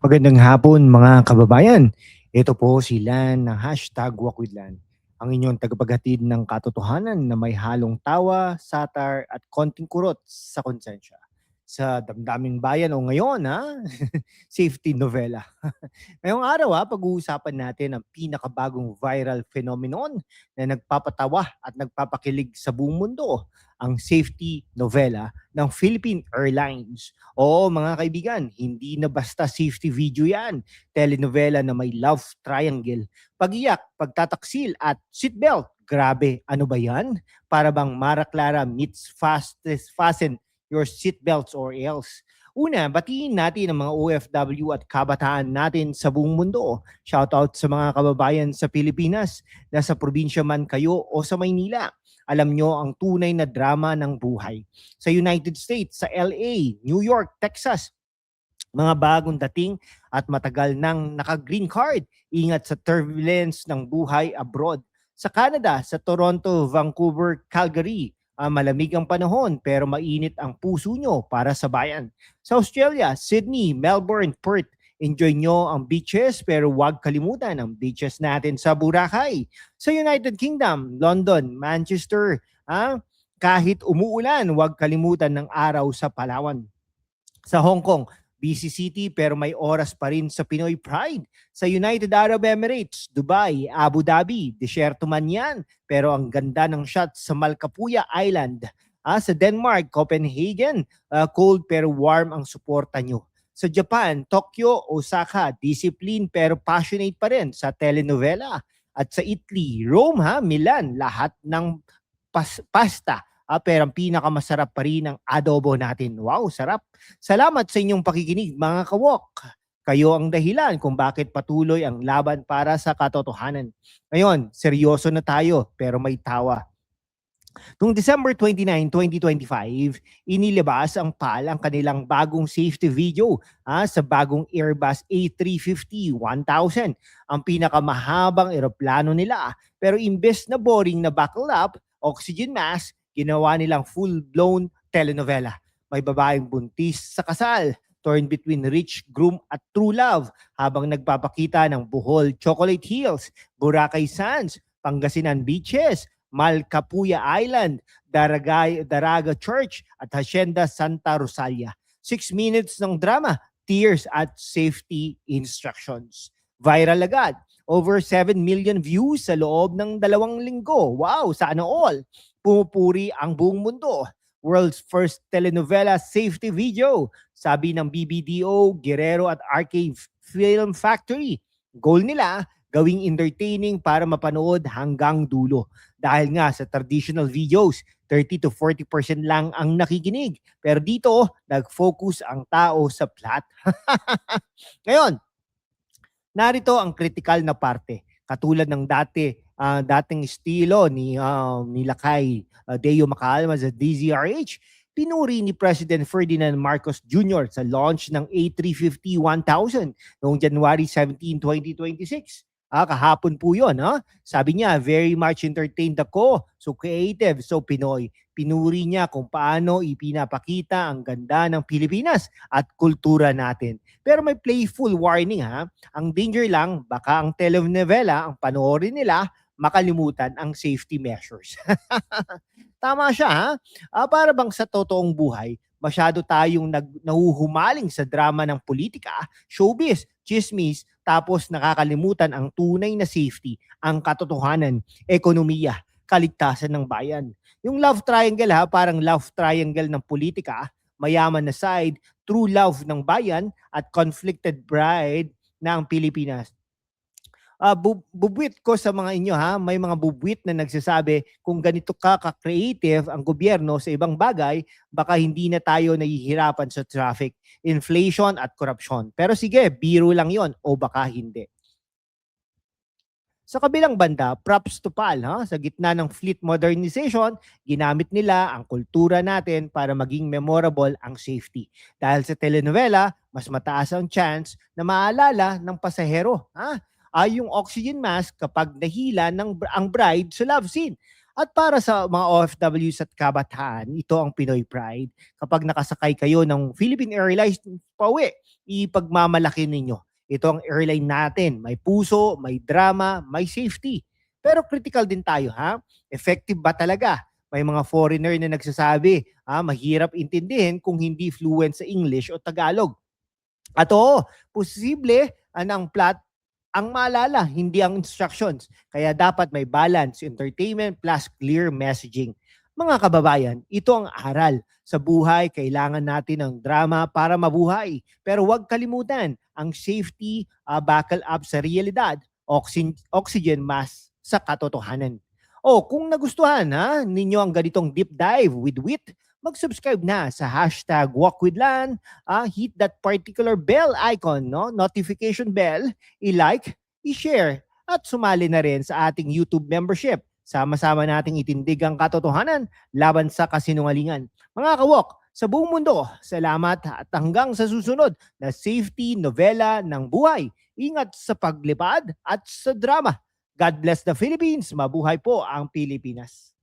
Magandang hapon mga kababayan. Ito po si Lan ng #WalkWithLan, ang inyong tagapaghatid ng katotohanan na may halong tawa, satar at konting kurot sa konsensya. Sa damdaming bayan o ngayon safety novela. Ngayong araw pag-uusapan natin ang pinakabagong viral phenomenon na nagpapatawa at nagpapakilig sa buong mundo, ang safety novela ng Philippine Airlines. Oo mga kaibigan, hindi na basta safety video yan. Telenovela na may love triangle, pag-iyak, pagtataksil at seatbelt. Grabe, ano ba yan? Para bang Mara Clara meets fastest fasten your seatbelts or else. Una, batiin natin ang mga OFW at kabataan natin sa buong mundo. Shoutout sa mga kababayan sa Pilipinas, nasa probinsya man kayo o sa Maynila. Alam nyo ang tunay na drama ng buhay. Sa United States, sa LA, New York, Texas, mga bagong dating at matagal nang naka-green card. Ingat sa turbulence ng buhay abroad. Sa Canada, sa Toronto, Vancouver, Calgary, malamig ang panahon pero mainit ang puso nyo para sa bayan. Sa Australia, Sydney, Melbourne, Perth, enjoy nyo ang beaches pero huwag kalimutan ang beaches natin sa Boracay. Sa United Kingdom, London, Manchester, kahit umuulan, huwag kalimutan ng araw sa Palawan. Sa Hong Kong, busy city pero may oras pa rin sa Pinoy Pride. Sa United Arab Emirates, Dubai, Abu Dhabi, disyerto man yan pero ang ganda ng shot sa Malkapuya Island. Sa Denmark, Copenhagen, cold pero warm ang suporta nyo. Sa Japan, Tokyo, Osaka, discipline pero passionate pa rin sa telenovela. At sa Italy, Rome, Milan, lahat ng pasta. Pero ang pinakamasarap pa rin ang adobo natin. Wow, sarap. Salamat sa inyong pakikinig mga kawok. Kayo ang dahilan kung bakit patuloy ang laban para sa katotohanan. Ngayon, seryoso na tayo pero may tawa. Noong December 29, 2025, inilabas ang PAL ang kanilang bagong safety video sa bagong Airbus A350-1000, ang pinakamahabang eroplano nila. Pero imbes na boring na buckle up, oxygen mask, ginawa nilang full-blown telenovela. May babaeng buntis sa kasal, torn between rich groom at true love habang nagpapakita ng Bohol Chocolate Hills, Boracay Sands, Pangasinan Beaches, Malcapuya Island, Daraga Church at Hacienda Santa Rosalia. 6 minutes ng drama, tears at safety instructions. Viral agad. Over 7 million views sa loob ng 2 linggo. Wow, sana all. Pumupuri ang buong mundo. World's first telenovela safety video. Sabi ng BBDO, Guerrero at RK Film Factory. Goal nila, gawing entertaining para mapanood hanggang dulo. Dahil nga sa traditional videos, 30 to 40% lang ang nakikinig. Pero dito, nag-focus ang tao sa plot. Ngayon, narito ang critical na parte. Katulad ng dating estilo ni Lakay Deo Macalma sa DZRH, pinuri ni President Ferdinand Marcos Jr. sa launch ng A350-1000 noong January 17, 2026. Kahapon po yun. Sabi niya, very much entertained ako. So creative, so Pinoy. Pinuri niya kung paano ipinapakita ang ganda ng Pilipinas at kultura natin. Pero may playful warning Ang danger lang, baka ang telenovela, ang panoorin nila, makalimutan ang safety measures. Tama siya para bang sa totoong buhay, masyado tayong nahuhumaling sa drama ng politika, showbiz, chismis, tapos nakakalimutan ang tunay na safety, ang katotohanan, ekonomiya, kaligtasan ng bayan. Yung love triangle parang love triangle ng politika, mayaman na side, true love ng bayan, at conflicted bride ng Pilipinas. Bubwit ko sa mga inyo may mga bubwit na nagsasabi kung ganito ka-creative ang gobyerno sa ibang bagay, baka hindi na tayo nahihirapan sa traffic, inflation at korupsyon. Pero sige, biro lang yon o baka hindi. Sa kabilang banda, props to PAL. Sa gitna ng fleet modernization, ginamit nila ang kultura natin para maging memorable ang safety. Dahil sa telenovela, mas mataas ang chance na maalala ng pasahero. Yung oxygen mask kapag nahila ang bride sa love scene. At para sa mga OFWs at kabataan, ito ang Pinoy Pride. Kapag nakasakay kayo ng Philippine Airlines pauwi, ipagmamalaki ninyo. Ito ang airline natin. May puso, may drama, may safety. Pero critical din tayo, ha? Effective ba talaga? May mga foreigner na nagsasabi, mahirap intindihin kung hindi fluent sa English o Tagalog. At oo, posible ang plot ang maalala, hindi ang instructions. Kaya dapat may balance, entertainment plus clear messaging. Mga kababayan, ito ang aral. Sa buhay, kailangan natin ng drama para mabuhay. Pero huwag kalimutan, ang safety, buckle up sa realidad, oxygen mask sa katotohanan. O kung nagustuhan ninyo ang ganitong deep dive with wit, mag-subscribe na sa hashtag WalkWithLan, hit that particular bell icon, no? Notification bell, i-like, i-share, at sumali na rin sa ating YouTube membership. Sama-sama nating itindig ang katotohanan laban sa kasinungalingan. Mga kawok, sa buong mundo, salamat at hanggang sa susunod na safety novela ng buhay. Ingat sa paglipad at sa drama. God bless the Philippines. Mabuhay po ang Pilipinas.